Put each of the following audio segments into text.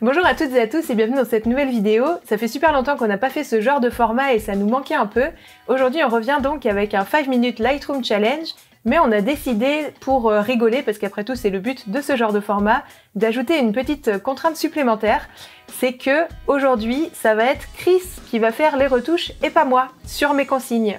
Bonjour à toutes et à tous et bienvenue dans cette nouvelle vidéo. Ça fait super longtemps qu'on n'a pas fait ce genre de format et ça nous manquait un peu. Aujourd'hui on revient donc avec un 5 minutes Lightroom Challenge, mais on a décidé pour rigoler, parce qu'après tout c'est le but de ce genre de format, d'ajouter une petite contrainte supplémentaire. C'est que aujourd'hui ça va être Chris qui va faire les retouches et pas moi, sur mes consignes.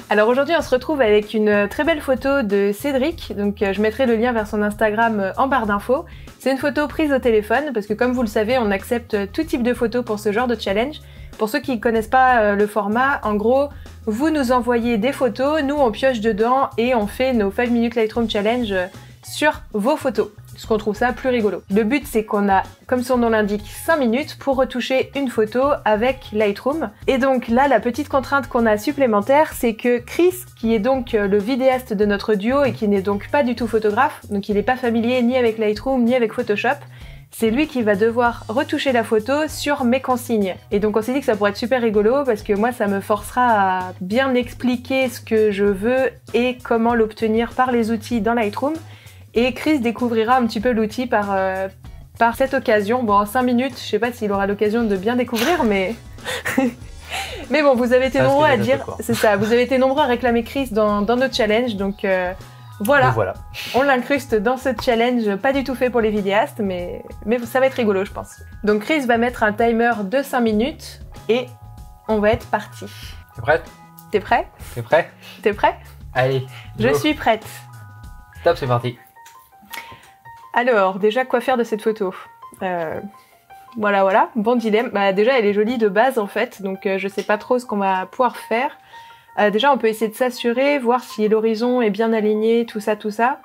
Alors aujourd'hui on se retrouve avec une très belle photo de Cédric, donc je mettrai le lien vers son Instagram en barre d'infos. C'est une photo prise au téléphone, parce que comme vous le savez on accepte tout type de photos pour ce genre de challenge. Pour ceux qui ne connaissent pas le format, en gros vous nous envoyez des photos, nous on pioche dedans et on fait nos 5 minutes Lightroom Challenge sur vos photos. Parce qu'on trouve ça plus rigolo. Le but c'est qu'on a, comme son nom l'indique, 5 minutes pour retoucher une photo avec Lightroom. Et donc là, la petite contrainte qu'on a supplémentaire, c'est que Chris, qui est donc le vidéaste de notre duo et qui n'est donc pas du tout photographe, donc il n'est pas familier ni avec Lightroom ni avec Photoshop, c'est lui qui va devoir retoucher la photo sur mes consignes. Et donc on s'est dit que ça pourrait être super rigolo parce que moi ça me forcera à bien expliquer ce que je veux et comment l'obtenir par les outils dans Lightroom. Et Chris découvrira un petit peu l'outil par cette occasion. Bon, en 5 minutes, je sais pas s'il aura l'occasion de bien découvrir, mais... mais bon, vous avez été nombreux à dire... C'est ça, vous avez été nombreux à réclamer Chris dans notre challenge, donc voilà. On l'incruste dans ce challenge, pas du tout fait pour les vidéastes, mais ça va être rigolo, je pense. Donc Chris va mettre un timer de 5 minutes, et on va être parti. T'es prête? T'es prêt? T'es prêt? T'es prêt? Allez, je suis prête. Top, c'est parti. Alors, déjà, quoi faire de cette photo? Voilà, bon dilemme. Bah, déjà, elle est jolie de base, en fait, donc je sais pas trop ce qu'on va pouvoir faire. Déjà, on peut essayer de s'assurer, voir si l'horizon est bien aligné, tout ça.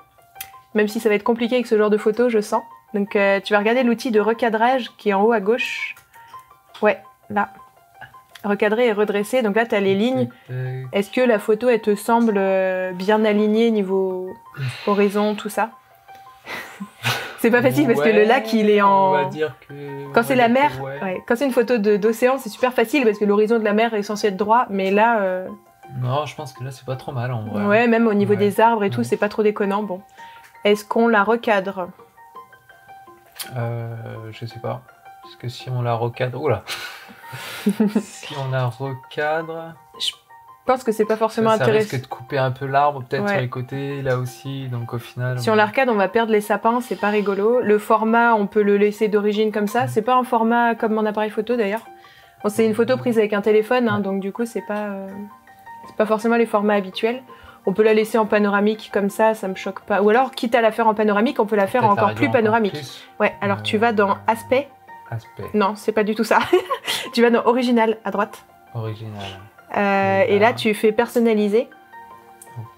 Même si ça va être compliqué avec ce genre de photo, je sens. Donc, tu vas regarder l'outil de recadrage qui est en haut à gauche. Ouais, là. Recadrer et redresser. Donc là, tu as les lignes. Est-ce que la photo, elle te semble bien alignée niveau horizon, tout ça? C'est pas facile parce que le lac il est en... On va dire que... Quand c'est la mer, quand c'est une photo d'océan, c'est super facile parce que l'horizon de la mer est censé être droit, mais là... Non, je pense que là c'est pas trop mal en vrai. Ouais, même au niveau des arbres et tout, c'est pas trop déconnant. Bon. Est-ce qu'on la recadre? Je sais pas. Parce que si on la recadre... Oula. Si on la recadre... Je pense que c'est pas forcément intéressant. Ça risque de couper un peu l'arbre, peut-être sur les côtés, là aussi, donc au final... Si on l'arcade, on va perdre les sapins, c'est pas rigolo. Le format, on peut le laisser d'origine comme ça. C'est pas un format comme mon appareil photo d'ailleurs. Bon, c'est une photo prise avec un téléphone, hein, donc du coup, c'est pas forcément les formats habituels. On peut la laisser en panoramique comme ça me choque pas. Ou alors, quitte à la faire en panoramique, on peut la faire encore plus panoramique. Ouais, alors tu vas dans Aspect. Aspect. Non, c'est pas du tout ça. Tu vas dans Original, à droite. Original. Et là, tu fais personnaliser.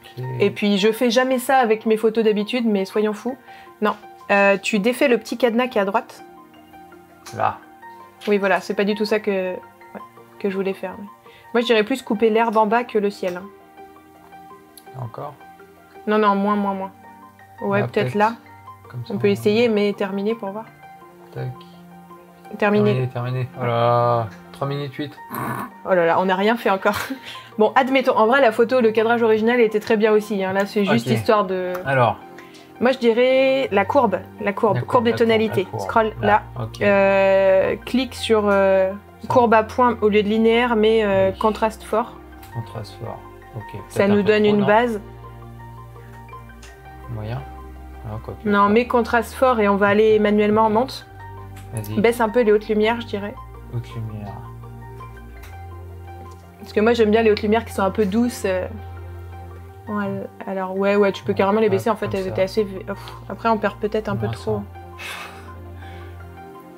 Okay. Et puis, je fais jamais ça avec mes photos d'habitude, mais soyons fous. Non. Tu défais le petit cadenas qui est à droite. Là. Oui, voilà. C'est pas du tout ça que je voulais faire. Mais... Moi, je dirais plus couper l'herbe en bas que le ciel. Hein. Encore? Non, moins. Ouais, peut-être là. On peut essayer, mais terminer pour voir. Tac. Terminé. Oh là, 3 minutes 8. Oh là là, on n'a rien fait encore. Bon, admettons, en vrai, la photo, le cadrage original était très bien aussi. Hein. Là, c'est juste histoire de... Alors? Moi, je dirais la courbe des tonalités. Scroll là. Okay. Clique sur courbe à point au lieu de linéaire, mais contraste fort. Contraste fort, ok. Ça nous donne une base. Moyen? Non, mais contraste fort et on va aller manuellement en monte. Baisse un peu les hautes lumières, je dirais. Hautes lumières. Parce que moi, j'aime bien les hautes lumières qui sont un peu douces. Ouais, alors, ouais, tu peux carrément les baisser. En fait, elles étaient assez... Après, on perd peut-être un peu trop.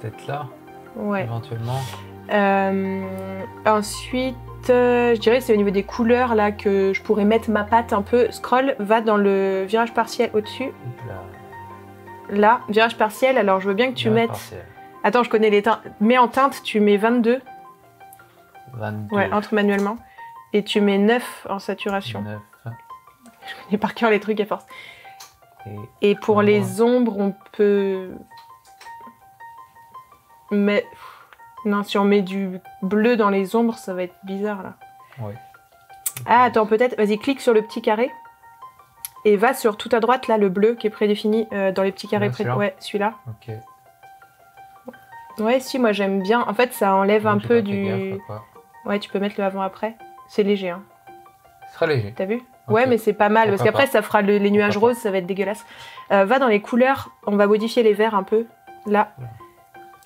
Peut-être là, ouais. Éventuellement. Ensuite, je dirais c'est au niveau des couleurs là que je pourrais mettre ma patte un peu. Scroll, va dans le virage partiel au-dessus. Là, virage partiel. Alors, je veux bien que tu mettes... Partiel. Attends, je connais les teintes. Mets en teinte, tu mets 22. 22. Ouais, entre manuellement. Et tu mets 9 en saturation. 9. Je connais par cœur les trucs à force. Et pour les ombres, on peut... Mais... Non, si on met du bleu dans les ombres, ça va être bizarre là. Ouais. Ah, attends, peut-être. Vas-y, clique sur le petit carré. Et va sur tout à droite, là, le bleu qui est prédéfini dans les petits carrés. Ouais, celui-là. Ok. Ouais, si, moi j'aime bien. En fait, ça enlève un peu du. Gaffe, ouais, tu peux mettre le avant-après. C'est léger, hein. Ce sera léger. T'as vu? Ouais, mais c'est pas mal, parce qu'après, ça fera les nuages roses, ça va être dégueulasse. Va dans les couleurs, on va modifier les verts un peu. Là.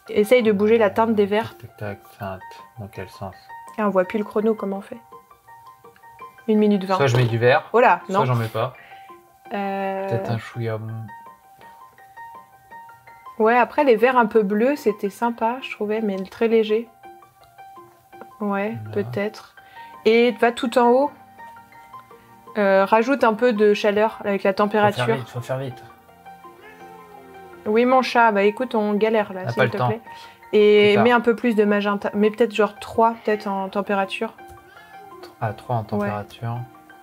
Essaye de bouger la teinte des verts. Tac, teinte. Dans quel sens? Ah, on voit plus le chrono, comment on fait? 1 minute 20. Soit je mets du vert, oh là, non. soit j'en mets pas. Peut-être un chouïa. Ouais, après, les verts un peu bleus, c'était sympa, je trouvais, mais très léger. Ouais, peut-être. Et va tout en haut. Rajoute un peu de chaleur avec la température. Faut faire vite. Oui, mon chat, bah écoute, on galère là, s'il te plaît. Et mets un peu plus de magenta, mais peut-être genre 3 peut-être en température. Ah, 3 en température.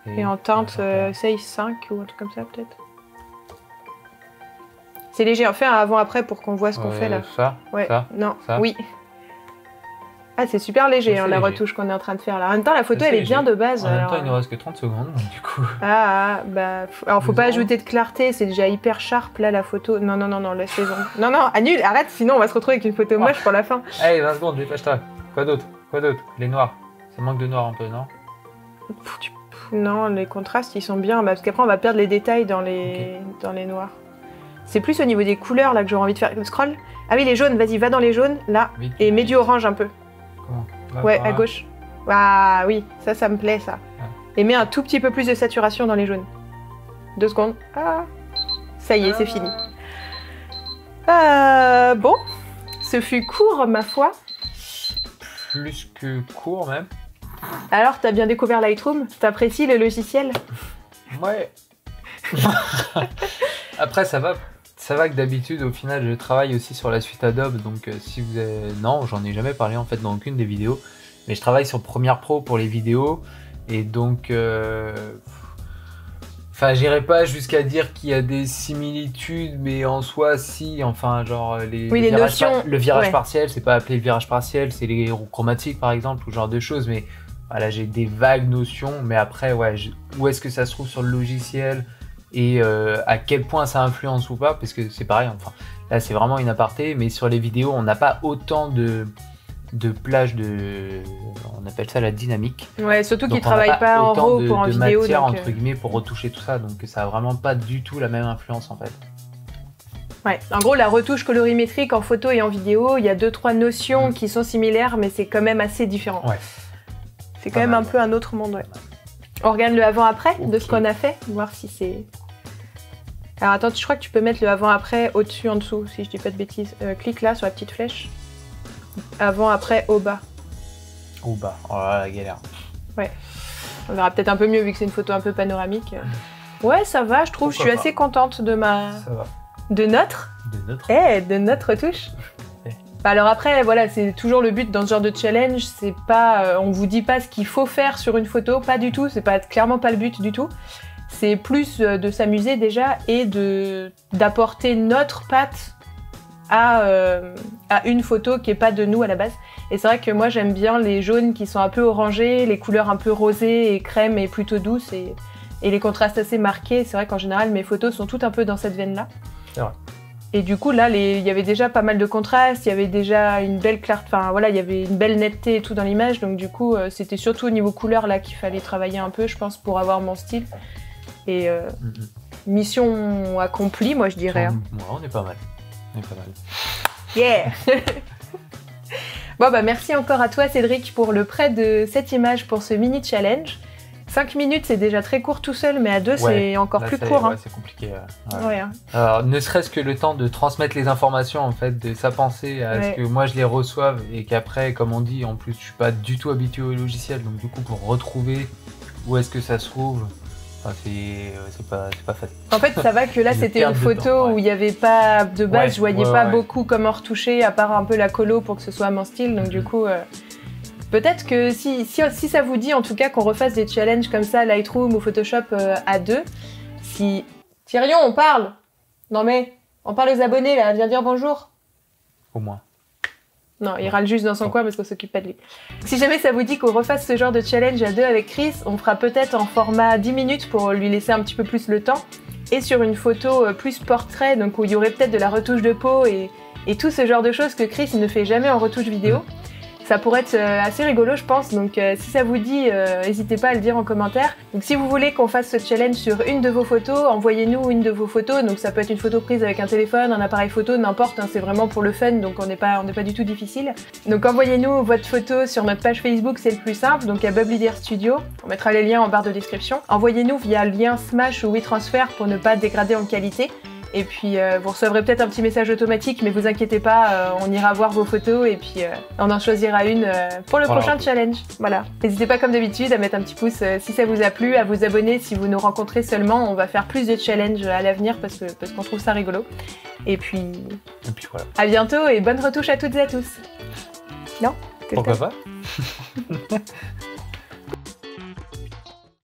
Ouais. Et en teinte, essaye 5 ou un truc comme ça peut-être. C'est léger, on fait un avant-après pour qu'on voit ce qu'on fait là. Ça? Ouais, ça, non, ça. Oui. Ah, c'est super léger, hein, la retouche qu'on est en train de faire là. En même temps, la photo, elle est bien de base. En même temps, il ne reste que 30 secondes, donc du coup... bah... Alors, faut pas ajouter de clarté, c'est déjà hyper sharp, là, la photo. Non, non, non, non, laisse les ombres. Non, non, annule, arrête, sinon on va se retrouver avec une photo moche pour la fin. Allez, 20 secondes, dépêche-toi. Quoi d'autre? Quoi d'autre? Les noirs. Ça manque de noir un peu, non? Non, les contrastes, ils sont bien, parce qu'après, on va perdre les détails dans les noirs. C'est plus au niveau des couleurs, là, que j'aurais envie de faire. Scroll. Ah oui, les jaunes, vas-y, va dans les jaunes, là, et mets du orange un peu. Ouais, à gauche. Ah oui, ça me plaît, ça. Ah. Et mets un tout petit peu plus de saturation dans les jaunes. 2 secondes. Ah. Ça y est, c'est fini. Bon, ce fut court, ma foi. Plus que court, même. Alors, t'as bien découvert Lightroom? T'apprécies le logiciel? Ouais. Après, ça va que d'habitude, au final, je travaille aussi sur la suite Adobe, donc si vous avez... Non, j'en ai jamais parlé en fait dans aucune des vidéos, mais je travaille sur Premiere Pro pour les vidéos, et donc... Enfin, j'irai pas jusqu'à dire qu'il y a des similitudes, mais en soi, si, enfin, genre... les notions... Le virage partiel, c'est pas appelé le virage partiel, c'est les roues chromatiques, par exemple, ou ce genre de choses, mais voilà, j'ai des vagues notions, mais après, ouais, où est-ce que ça se trouve sur le logiciel et à quel point ça influence ou pas, parce que c'est pareil, enfin là c'est vraiment une aparté, mais sur les vidéos on n'a pas autant de plages de, on appelle ça la dynamique. Ouais, surtout qu'ils travaillent pas en RAW pour en vidéo, matière, donc entre guillemets pour retoucher tout ça, donc ça a vraiment pas du tout la même influence en fait. Ouais, en gros la retouche colorimétrique en photo et en vidéo, il y a 2-3 notions qui sont similaires, mais c'est quand même assez différent. Ouais. C'est quand même un peu un autre monde, ouais. On regarde le avant-après de ce qu'on a fait, voir si c'est... Alors attends, je crois que tu peux mettre le avant-après au-dessus, en dessous, si je dis pas de bêtises. Clique là sur la petite flèche. Avant-après, au bas. Au bas, oh là, la galère. Ouais. On verra peut-être un peu mieux vu que c'est une photo un peu panoramique. Ouais, ça va, je trouve. Je suis assez contente de ma... Ça va. De notre touche. Bah alors après, voilà, c'est toujours le but dans ce genre de challenge, c'est pas, on vous dit pas ce qu'il faut faire sur une photo, pas du tout, c'est clairement pas le but du tout. C'est plus de s'amuser déjà et d'apporter notre patte à une photo qui est pas de nous à la base. Et c'est vrai que moi j'aime bien les jaunes qui sont un peu orangés, les couleurs un peu rosées et crème et plutôt douces et les contrastes assez marqués. C'est vrai qu'en général mes photos sont toutes un peu dans cette veine-là. C'est vrai. Et du coup, là, il y avait déjà pas mal de contrastes, il y avait déjà une belle clarté, enfin voilà, il y avait une belle netteté et tout dans l'image, donc du coup, c'était surtout au niveau couleur là qu'il fallait travailler un peu, je pense, pour avoir mon style. Et mission accomplie, moi je dirais. Hein. Ouais, on est pas mal. On est pas mal. Yeah. Bon, bah merci encore à toi, Cédric, pour le prêt de cette image pour ce mini challenge. 5 minutes, c'est déjà très court tout seul, mais à 2, c'est encore plus court. Ouais, c'est compliqué. Ouais, hein. Alors, ne serait-ce que le temps de transmettre les informations, en fait, de sa pensée à ce que moi je les reçoive et qu'après, comme on dit, en plus, je suis pas du tout habitué au logiciel, donc du coup, pour retrouver où est-ce que ça se trouve, enfin, c'est pas facile. En fait, ça va que là, c'était une photo où il n'y avait pas de base, je voyais pas beaucoup comment retoucher, à part un peu la colo pour que ce soit mon style, donc du coup... Peut-être que si ça vous dit en tout cas qu'on refasse des challenges comme ça, Lightroom ou Photoshop à 2, si... Tyrion, on parle! Non mais, on parle aux abonnés là, viens dire bonjour. Au moins. Non, il râle juste dans son coin parce qu'on s'occupe pas de lui. Si jamais ça vous dit qu'on refasse ce genre de challenge à deux avec Chris, on fera peut-être en format 10 minutes pour lui laisser un petit peu plus le temps. Et sur une photo plus portrait, donc où il y aurait peut-être de la retouche de peau et tout ce genre de choses que Chris ne fait jamais en retouche vidéo. Ça pourrait être assez rigolo, je pense, donc si ça vous dit, n'hésitez pas à le dire en commentaire. Donc si vous voulez qu'on fasse ce challenge sur une de vos photos, envoyez-nous une de vos photos, donc ça peut être une photo prise avec un téléphone, un appareil photo, n'importe, hein, c'est vraiment pour le fun, donc on n'est pas du tout difficile. Donc envoyez-nous votre photo sur notre page Facebook, c'est le plus simple, donc à Bubbly Deer Studio, on mettra les liens en barre de description. Envoyez-nous via le lien Smash ou WeTransfer pour ne pas dégrader en qualité. Et puis vous recevrez peut-être un petit message automatique, mais vous inquiétez pas, on ira voir vos photos et puis on en choisira une pour le prochain challenge. Voilà. N'hésitez pas comme d'habitude à mettre un petit pouce si ça vous a plu, à vous abonner si vous nous rencontrez seulement. On va faire plus de challenges à l'avenir parce qu'on trouve ça rigolo. Et puis voilà. À bientôt et bonne retouche à toutes et à tous. Non ? Pourquoi pas.